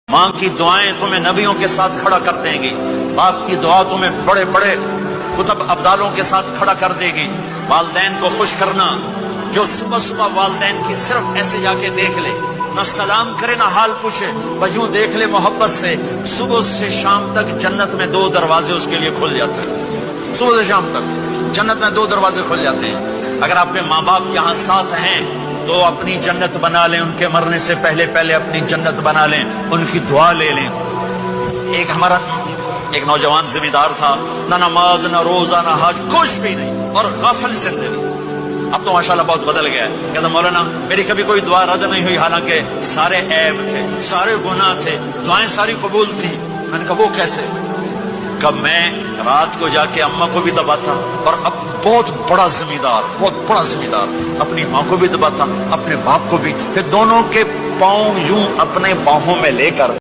ماں کی دعائیں تمہیں نبیوں کے ساتھ کھڑا کر دیں گی، باپ کی دعا تمہیں بڑے بڑے کتب ابدالوں کے ساتھ کھڑا کر دے گی۔ والدین کو خوش کرنا، جو صبح صبح والدین کی صرف ایسے جا کے دیکھ لے، نہ سلام کرے نہ حال پوچھے، بس یوں دیکھ لے محبت سے، صبح سے شام تک جنت میں 2 دروازے اس کے لیے کھل جاتے ہیں۔ صبح سے شام تک جنت میں 2 دروازے کھل جاتے ہیں۔ اگر آپ کے ماں باپ یہاں ساتھ ہیں تو اپنی جنت بنا لیں، ان کے مرنے سے پہلے اپنی جنت بنا لیں، ان کی دعا لے لیں۔ ایک نوجوان ذمہ دار تھا، نہ نماز نہ روزہ نہ حج، کچھ بھی نہیں، اور غافل زندگی۔ اب تو ماشاءاللہ بہت بدل گیا ہے۔ کہتا مولانا میری کبھی کوئی دعا رد نہیں ہوئی، حالانکہ سارے عیب تھے، سارے گناہ تھے، دعائیں ساری قبول تھی۔ میں نے کہا وہ کیسے؟ کب میں رات کو جا کے اماں کو بھی دباتا، اور اب بہت بڑا ذمہ دار اپنی ماں کو بھی دباتا، اپنے باپ کو بھی، پھر دونوں کے پاؤں یوں اپنے باہوں میں لے کر